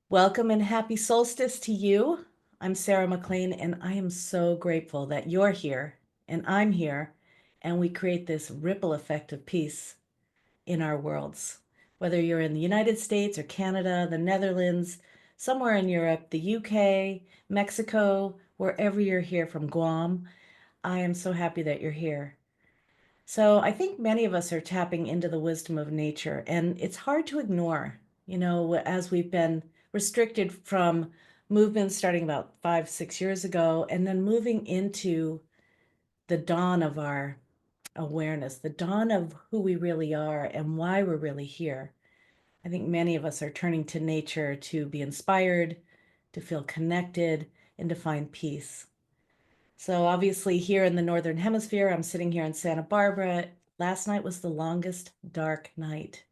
Welcome and happy solstice to you. I'm Sarah McLean, and I am so grateful that you're here and I'm here, and we create this ripple effect of peace in our worlds. Whether you're in the United States or Canada, the Netherlands, somewhere in Europe, the UK, Mexico, wherever you're here from Guam, I am so happy that you're here. So I think many of us are tapping into the wisdom of nature, and it's hard to ignore, as we've been restricted from movements starting about 5, 6 years ago, and then moving into the dawn of our awareness, the dawn of who we really are and why we're really here. I think many of us are turning to nature to be inspired, to feel connected, and to find peace. So obviously here in the Northern Hemisphere, I'm sitting here in Santa Barbara. Last night was the longest dark night,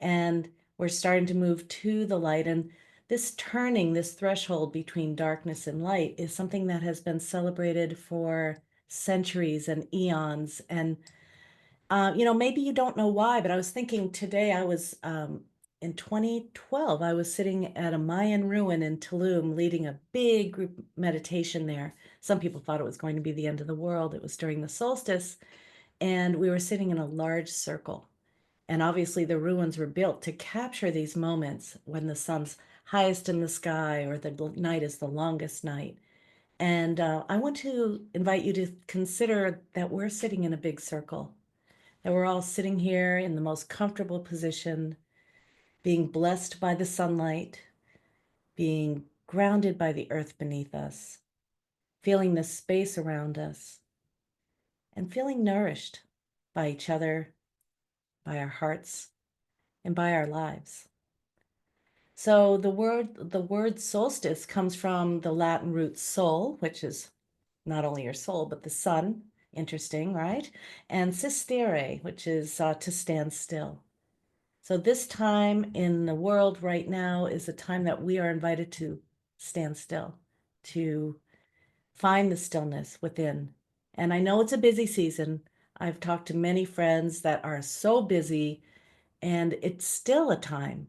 and we're starting to move to the light. And this turning, this threshold between darkness and light is something that has been celebrated for centuries and eons. And maybe you don't know why, but I was thinking today in 2012, I was sitting at a Mayan ruin in Tulum leading a big group meditation there. Some people thought it was going to be the end of the world. It was during the solstice, and we were sitting in a large circle. And obviously, the ruins were built to capture these moments when the sun's highest in the sky or the night is the longest night. And I want to invite you to consider that we're sitting in a big circle, that we're all sitting here in the most comfortable position, being blessed by the sunlight, being grounded by the earth beneath us, feeling the space around us, and feeling nourished by each other, by our hearts, and by our lives. So the word solstice comes from the Latin root sol, which is not only your soul, but the sun. Interesting, right? And sistere, which is to stand still. So this time in the world right now is a time that we are invited to stand still, to find the stillness within. And I know it's a busy season. I've talked to many friends that are so busy, and it's still a time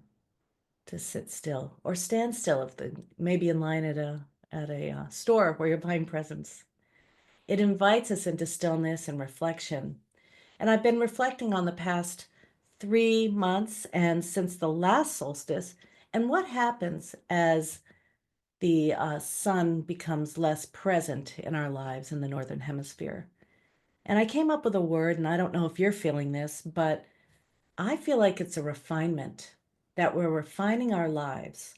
to sit still or stand still if the maybe in line at a store where you're buying presents. It invites us into stillness and reflection. And I've been reflecting on the past 3 months and since the last solstice, and what happens as the sun becomes less present in our lives in the Northern Hemisphere. And I came up with a word, and I don't know if you're feeling this, but I feel like it's a refinement, that we're refining our lives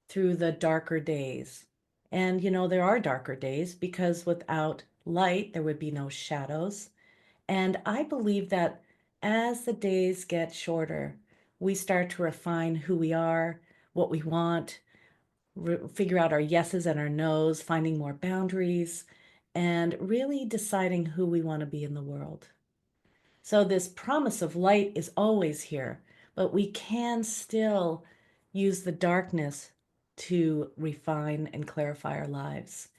through the darker days. And there are darker days because without light, there would be no shadows. And I believe that as the days get shorter, we start to refine who we are, what we want, figure out our yeses and our nos, finding more boundaries, and really deciding who we want to be in the world. So, this promise of light is always here, but we can still use the darkness to refine and clarify our lives.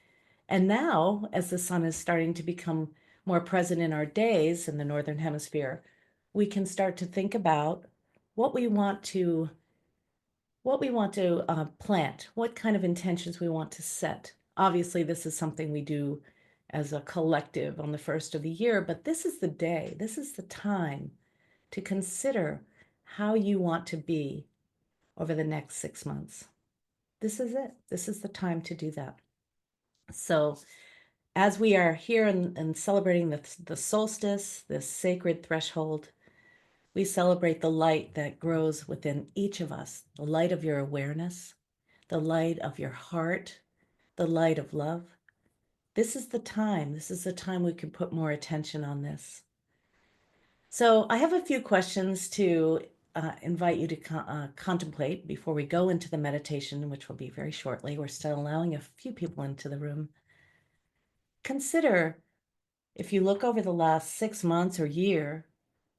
And now, as the sun is starting to become more present in our days in the Northern Hemisphere, we can start to think about what we want to plant, what kind of intentions we want to set. Obviously, this is something we do as a collective on the first of the year, but this is the day, this is the time to consider how you want to be over the next 6 months. This is it. This is the time to do that. So, as we are here and celebrating the solstice, this sacred threshold, we celebrate the light that grows within each of us, the light of your awareness, the light of your heart, the light of love. This is the time. This is the time we can put more attention on this. So I have a few questions to invite you to contemplate before we go into the meditation, which will be very shortly. We're still allowing a few people into the room. Consider, if you look over the last 6 months or year,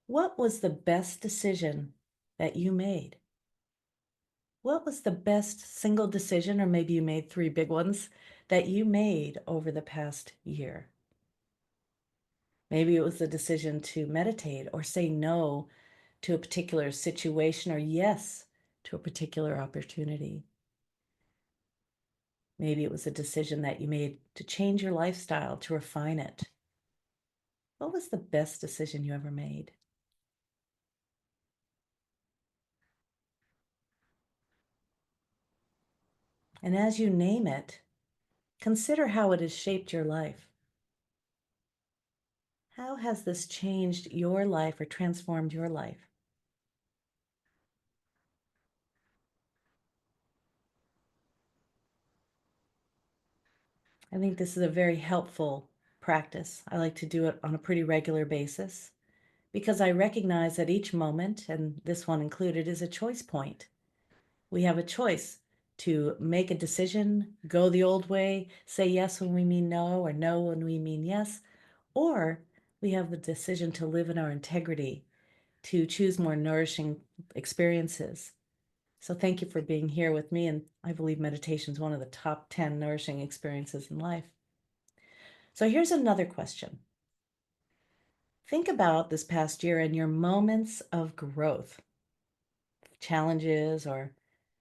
what was the best decision that you made? What was the best single decision, or maybe you made three big ones, that you made over the past year? Maybe it was the decision to meditate or say no to a particular situation or yes to a particular opportunity. Maybe it was a decision that you made to change your lifestyle, to refine it. What was the best decision you ever made? And as you name it, consider how it has shaped your life. How has this changed your life or transformed your life? I think this is a very helpful practice. I like to do it on a pretty regular basis because I recognize that each moment, and this one included, is a choice point. We have a choice to make a decision, go the old way, say yes when we mean no, or no when we mean yes, or we have the decision to live in our integrity, to choose more nourishing experiences. So thank you for being here with me. And I believe meditation is one of the top 10 nourishing experiences in life. So here's another question. Think about this past year and your moments of growth, challenges or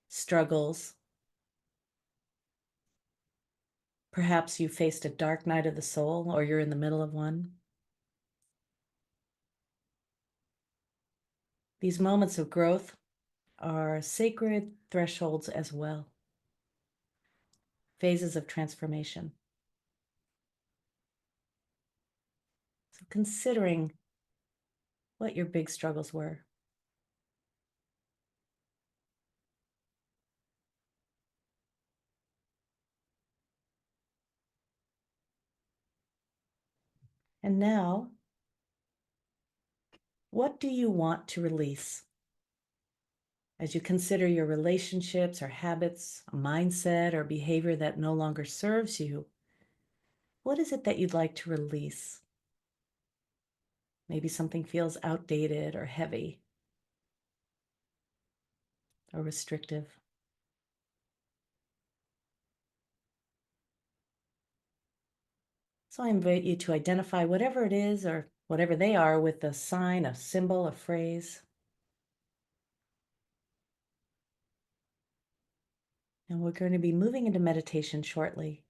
struggles. Perhaps you faced a dark night of the soul, or you're in the middle of one. These moments of growth are sacred thresholds as well, phases of transformation. So considering what your big struggles were. And now, what do you want to release? As you consider your relationships or habits, a mindset or behavior that no longer serves you, what is it that you'd like to release? Maybe something feels outdated or heavy or restrictive. So I invite you to identify whatever it is or whatever they are with a sign, a symbol, a phrase. And we're going to be moving into meditation shortly.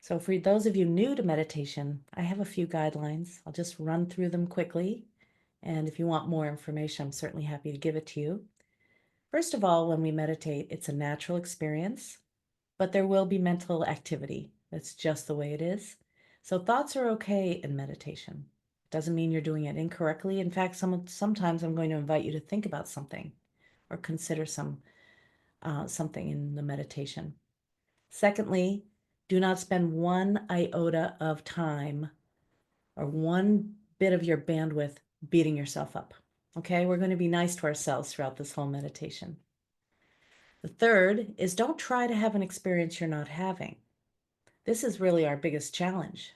So for those of you new to meditation, I have a few guidelines. I'll just run through them quickly. And if you want more information, I'm certainly happy to give it to you. First of all, when we meditate, it's a natural experience, but there will be mental activity. That's just the way it is. So thoughts are okay in meditation. Doesn't mean you're doing it incorrectly. In fact, sometimes I'm going to invite you to think about something or consider something in the meditation. Secondly, do not spend one iota of time or one bit of your bandwidth beating yourself up. Okay, we're going to be nice to ourselves throughout this whole meditation. The third is don't try to have an experience you're not having. This is really our biggest challenge.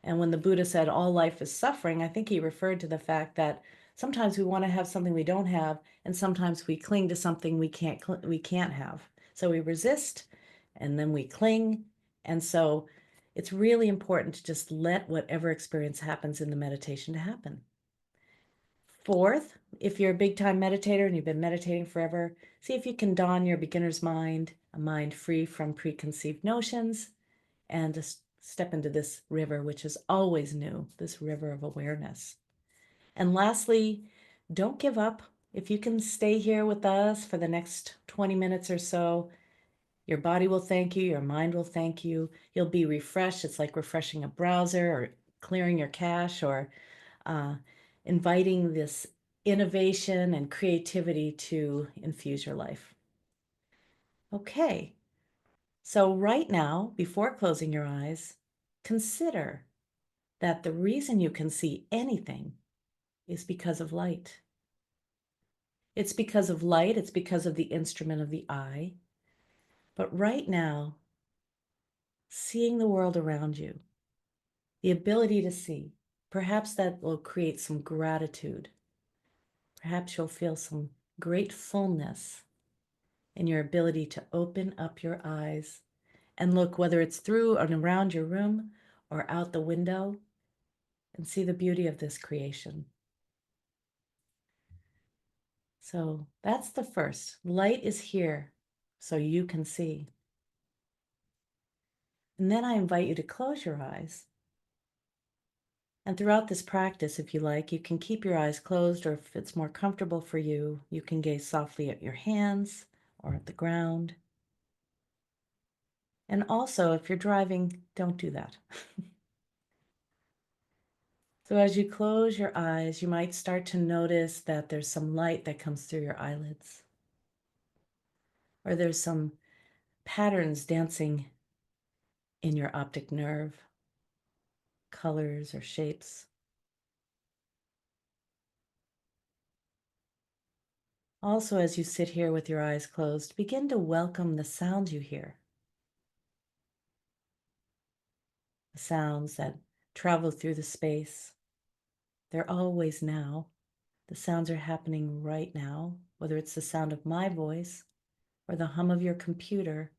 And when the Buddha said all life is suffering, I think he referred to the fact that sometimes we want to have something we don't have, and sometimes we cling to something we can't have. So we resist, and then we cling. And so it's really important to just let whatever experience happens in the meditation to happen. Fourth, if you're a big time meditator and you've been meditating forever, see if you can don your beginner's mind, a mind free from preconceived notions, and just step into this river, which is always new, this river of awareness. And lastly, don't give up. If you can stay here with us for the next 20 minutes or so, your body will thank you, your mind will thank you. You'll be refreshed. It's like refreshing a browser or clearing your cache or uh, inviting this innovation and creativity to infuse your life. Okay, so right now, before closing your eyes, consider that the reason you can see anything is because of light. It's because of light, it's because of the instrument of the eye. But right now, seeing the world around you, the ability to see, perhaps that will create some gratitude. Perhaps you'll feel some great fullness in your ability to open up your eyes and look, whether it's through and around your room or out the window, and see the beauty of this creation. So that's the first. Light is here so you can see. And then I invite you to close your eyes. And throughout this practice, if you like, you can keep your eyes closed, or if it's more comfortable for you, you can gaze softly at your hands or at the ground. And also, if you're driving, don't do that. So as you close your eyes, you might start to notice that there's some light that comes through your eyelids, or there's some patterns dancing in your optic nerve, colors or shapes. Also, as you sit here with your eyes closed, begin to welcome the sounds you hear. The sounds that travel through the space. They're always now. The sounds are happening right now, whether it's the sound of my voice or the hum of your computer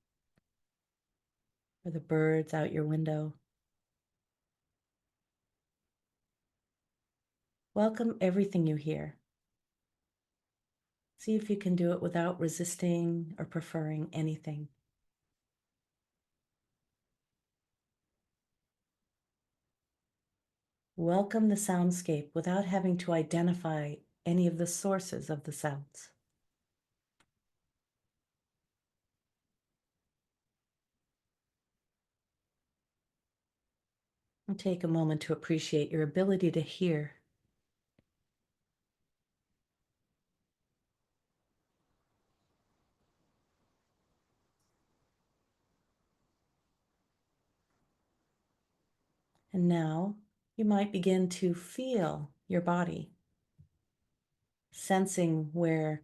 or the birds out your window. Welcome everything you hear. See if you can do it without resisting or preferring anything. Welcome the soundscape without having to identify any of the sources of the sounds. And take a moment to appreciate your ability to hear. And now you might begin to feel your body, sensing where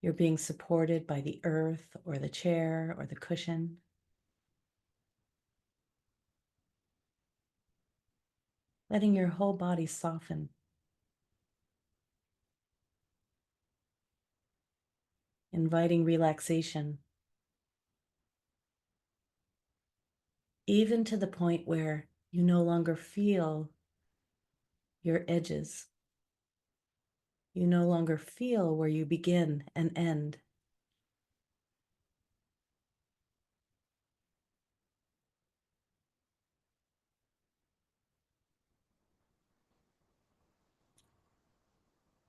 you're being supported by the earth or the chair or the cushion. Letting your whole body soften. Inviting relaxation, even to the point where you no longer feel your edges. You no longer feel where you begin and end.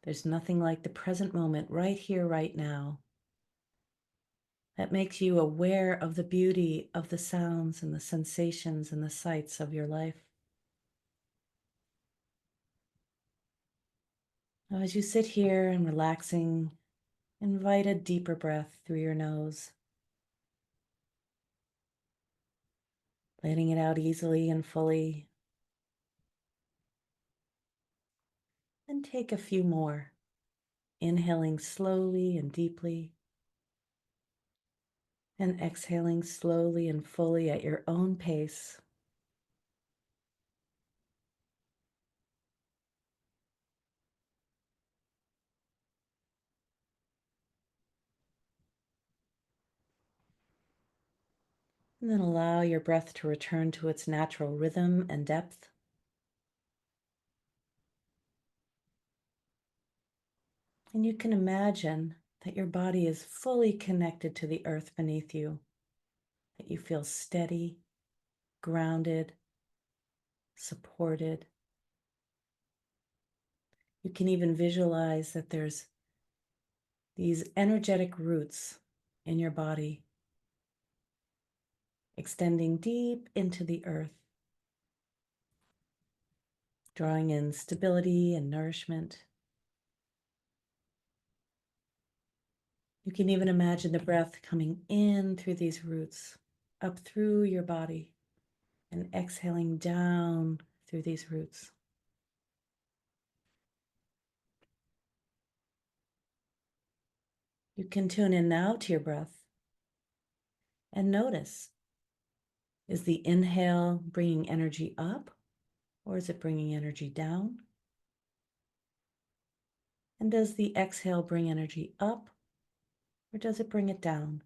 There's nothing like the present moment right here, right now, that makes you aware of the beauty of the sounds and the sensations and the sights of your life. Now, as you sit here and relaxing, invite a deeper breath through your nose, letting it out easily and fully. And take a few more, inhaling slowly and deeply, and exhaling slowly and fully at your own pace. And then allow your breath to return to its natural rhythm and depth. And you can imagine that your body is fully connected to the earth beneath you, that you feel steady, grounded, supported. You can even visualize that there's these energetic roots in your body, extending deep into the earth, drawing in stability and nourishment. You can even imagine the breath coming in through these roots, up through your body, and exhaling down through these roots. You can tune in now to your breath and notice, is the inhale bringing energy up, or is it bringing energy down? And does the exhale bring energy up, or does it bring it down?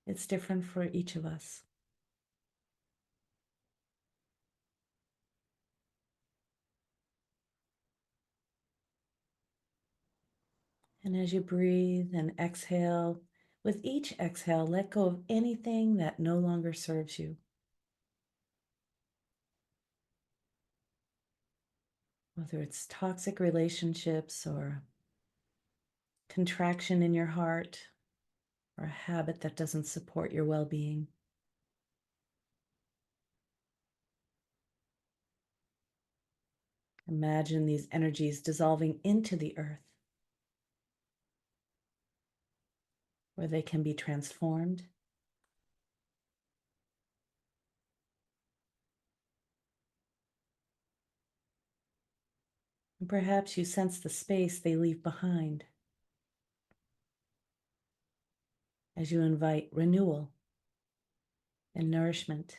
It's different for each of us. And as you breathe and exhale, with each exhale, let go of anything that no longer serves you. Whether it's toxic relationships or contraction in your heart or a habit that doesn't support your well-being. Imagine these energies dissolving into the earth, where they can be transformed. And perhaps you sense the space they leave behind as you invite renewal and nourishment.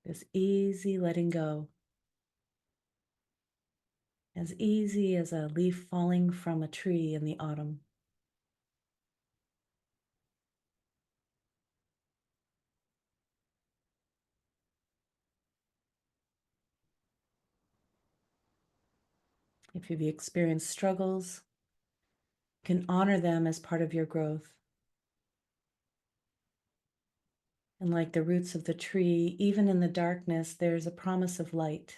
This easy letting go, as easy as a leaf falling from a tree in the autumn. If you've experienced struggles, you can honor them as part of your growth. And like the roots of the tree, even in the darkness, there's a promise of light.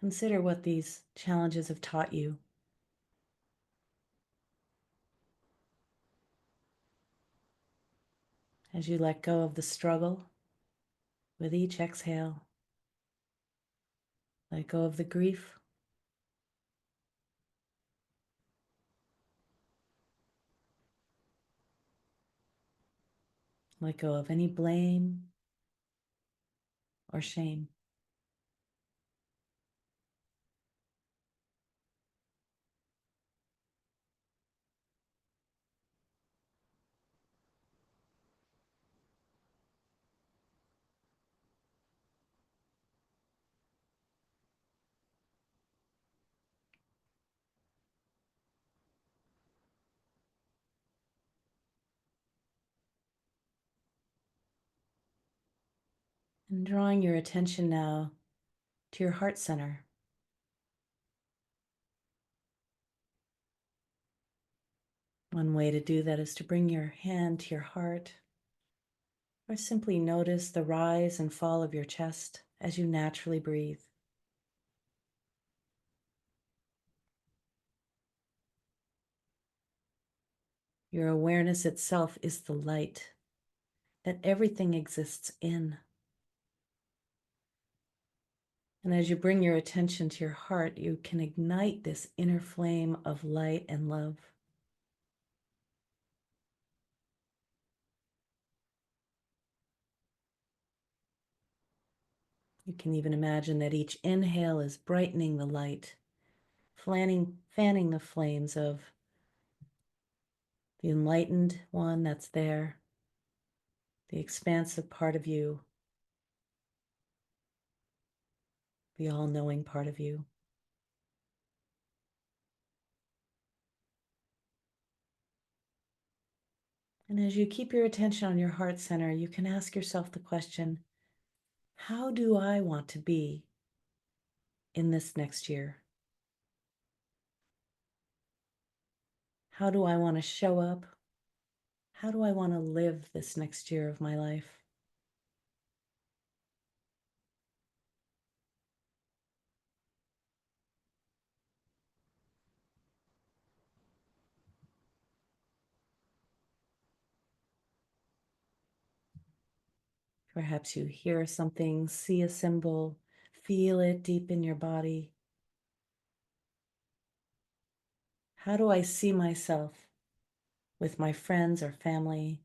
Consider what these challenges have taught you. As you let go of the struggle with each exhale, let go of the grief, let go of any blame or shame. And drawing your attention now to your heart center. One way to do that is to bring your hand to your heart, or simply notice the rise and fall of your chest as you naturally breathe. Your awareness itself is the light that everything exists in. And as you bring your attention to your heart, you can ignite this inner flame of light and love. You can even imagine that each inhale is brightening the light, fanning the flames of the enlightened one that's there, the expansive part of you, the all-knowing part of you. And as you keep your attention on your heart center, you can ask yourself the question, how do I want to be in this next year? How do I want to show up? How do I want to live this next year of my life? Perhaps you hear something, see a symbol, feel it deep in your body. How do I see myself with my friends or family?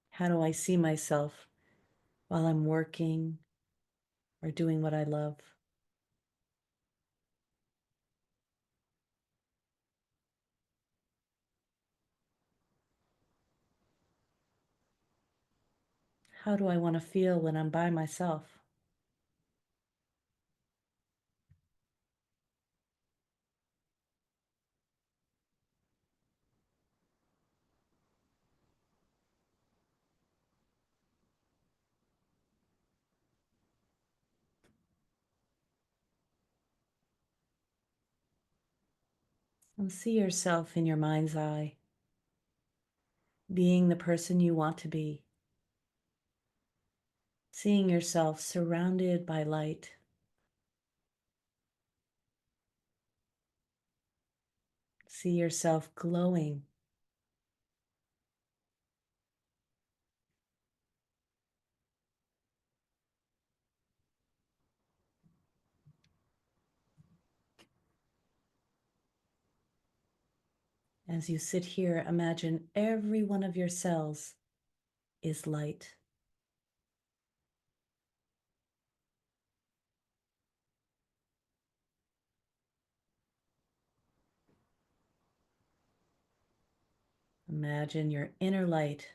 How do I see myself while I'm working or doing what I love? How do I want to feel when I'm by myself? And see yourself in your mind's eye, being the person you want to be, seeing yourself surrounded by light. See yourself glowing. As you sit here, imagine every one of your cells is light. Imagine your inner light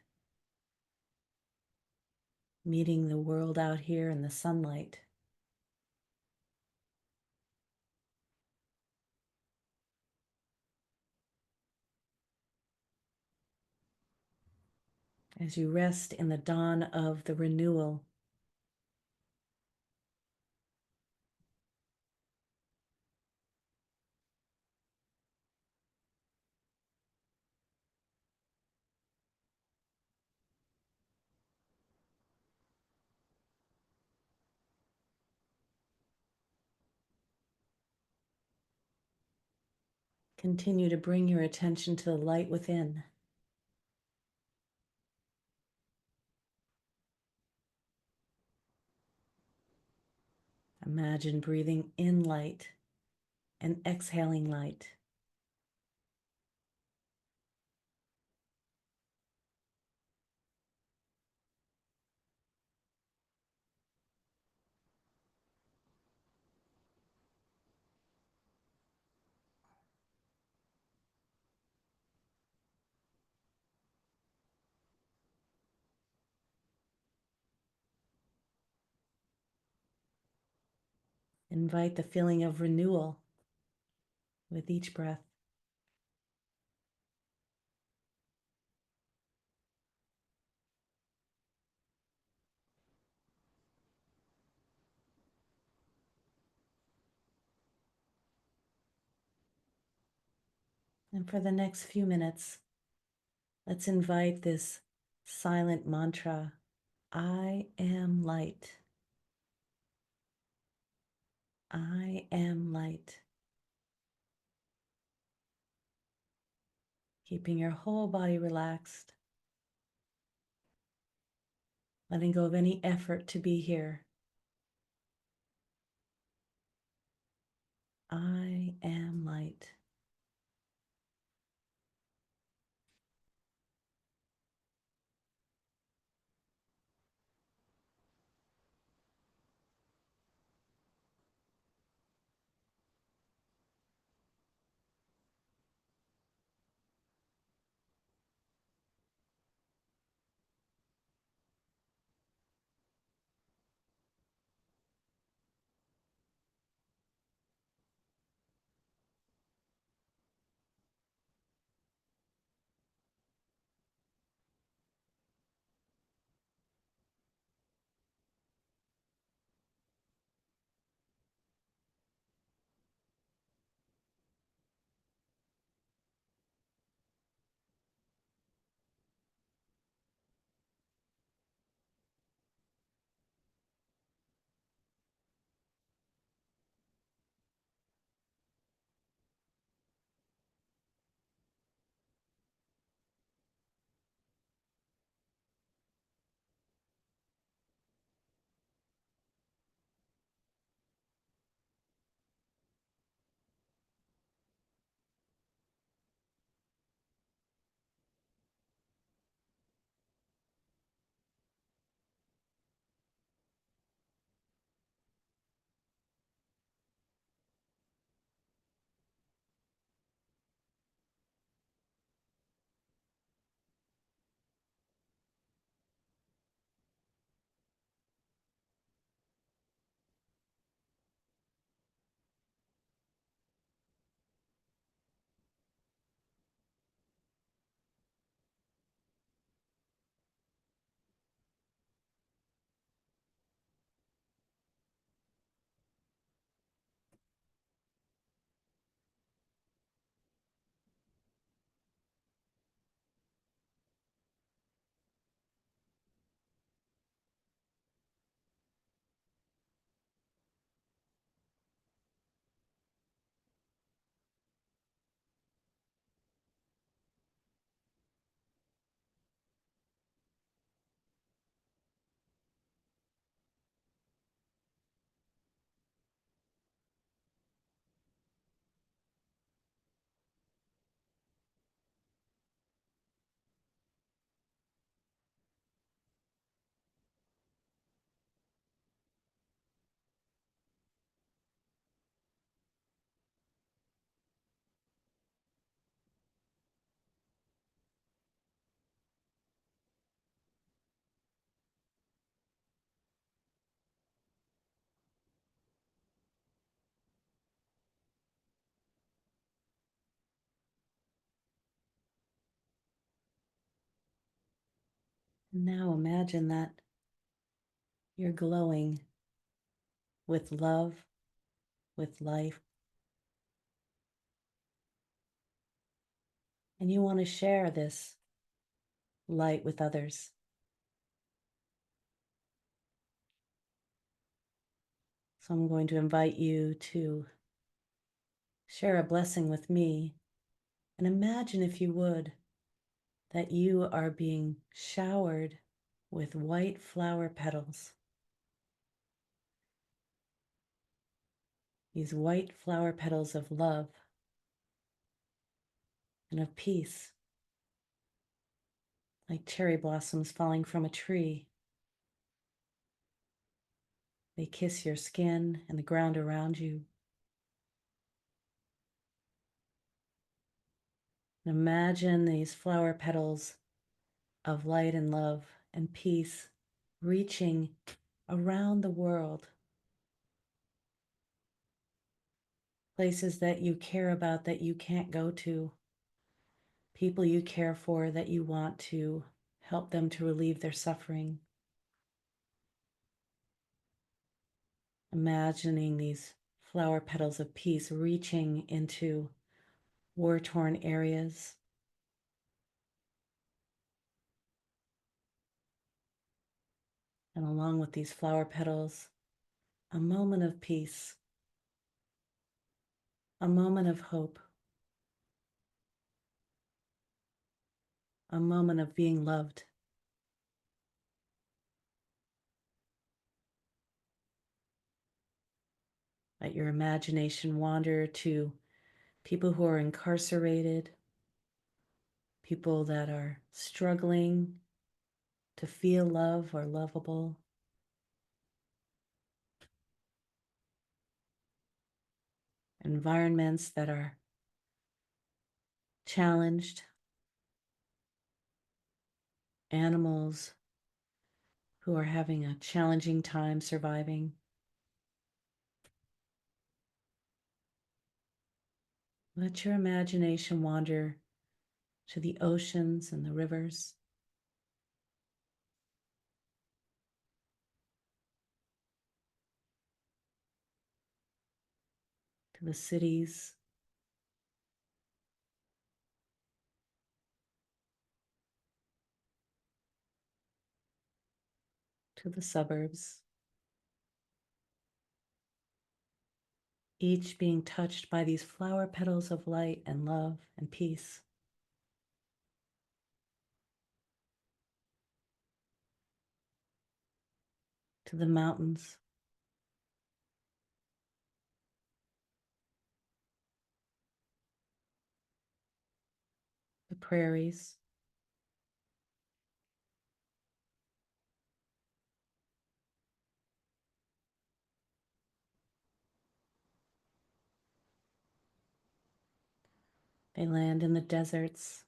meeting the world out here in the sunlight. As you rest in the dawn of the renewal, continue to bring your attention to the light within. Imagine breathing in light and exhaling light. Invite the feeling of renewal with each breath. And for the next few minutes, let's invite this silent mantra, I am light. I am light. Keeping your whole body relaxed, letting go of any effort to be here. I am light. Now imagine that you're glowing with love, with life, and you want to share this light with others. So I'm going to invite you to share a blessing with me. And imagine, if you would, that you are being showered with white flower petals. These white flower petals of love and of peace, like cherry blossoms falling from a tree. They kiss your skin and the ground around you. And imagine these flower petals of light and love and peace reaching around the world. Places that you care about that you can't go to. People you care for that you want to help them to relieve their suffering. Imagining these flower petals of peace reaching into war-torn areas. And along with these flower petals, a moment of peace, a moment of hope, a moment of being loved. Let your imagination wander to people who are incarcerated, people that are struggling to feel love or lovable. Environments that are challenged, animals who are having a challenging time surviving. Let your imagination wander to the oceans and the rivers, to the cities, to the suburbs, each being touched by these flower petals of light and love and peace. To the mountains, the prairies, they land in the deserts,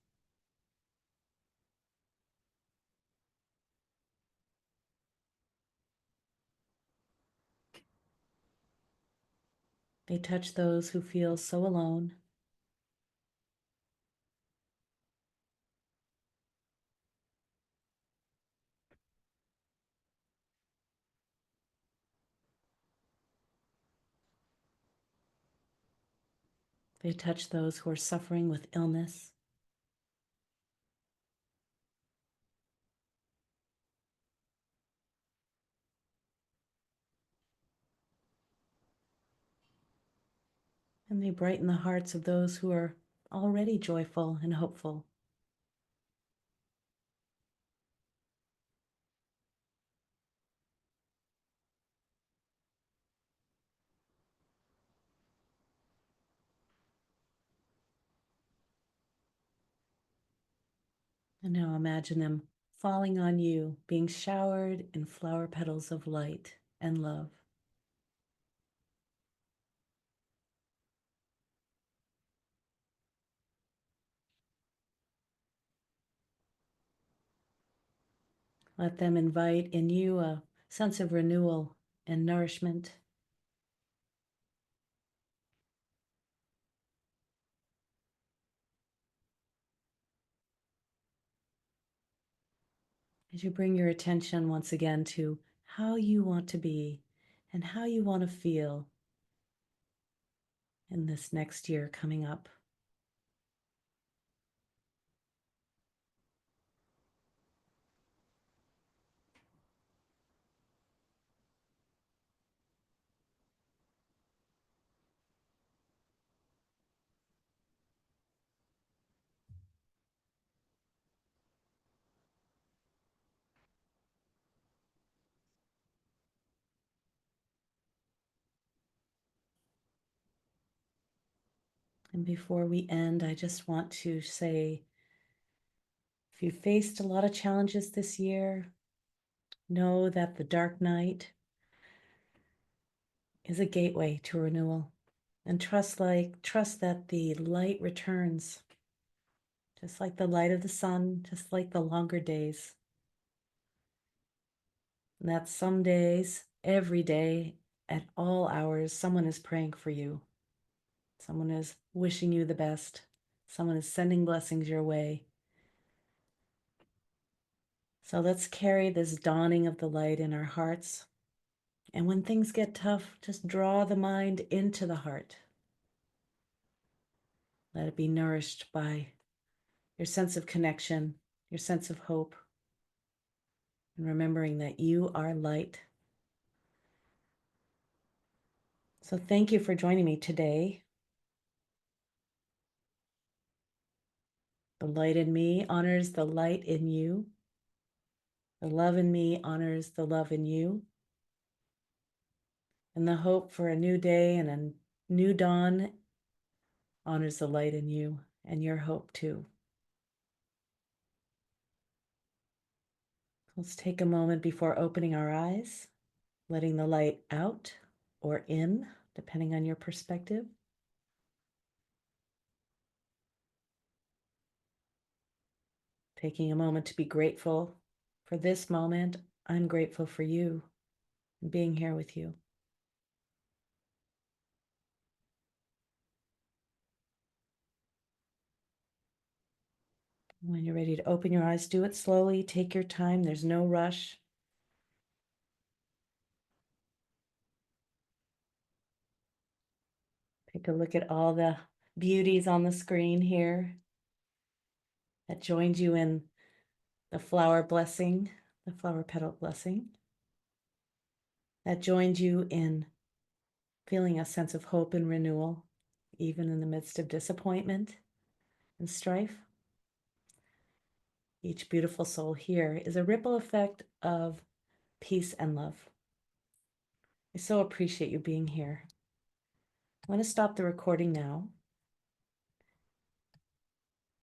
they touch those who feel so alone. They touch those who are suffering with illness. And they brighten the hearts of those who are already joyful and hopeful. And now imagine them falling on you, being showered in flower petals of light and love. Let them invite in you a sense of renewal and nourishment. as you bring your attention once again to how you want to be and how you want to feel in this next year coming up. And before we end, I just want to say, if you faced a lot of challenges this year, know that the dark night is a gateway to renewal. And trust that the light returns, just like the light of the sun, just like the longer days. And that some days, every day, at all hours, someone is praying for you. Someone is wishing you the best. Someone is sending blessings your way. So let's carry this dawning of the light in our hearts. And when things get tough, just draw the mind into the heart. Let it be nourished by your sense of connection, your sense of hope, and remembering that you are light. So thank you for joining me today. The light in me honors the light in you. The love in me honors the love in you. And the hope for a new day and a new dawn honors the light in you and your hope too. Let's take a moment before opening our eyes, letting the light out or in, depending on your perspective. Taking a moment to be grateful for this moment. I'm grateful for you and being here with you. When you're ready to open your eyes, do it slowly. Take your time. There's no rush. Take a look at all the beauties on the screen here that joined you in the flower blessing, the flower petal blessing, that joined you in feeling a sense of hope and renewal, even in the midst of disappointment and strife. Each beautiful soul here is a ripple effect of peace and love. I so appreciate you being here. I'm going to stop the recording now.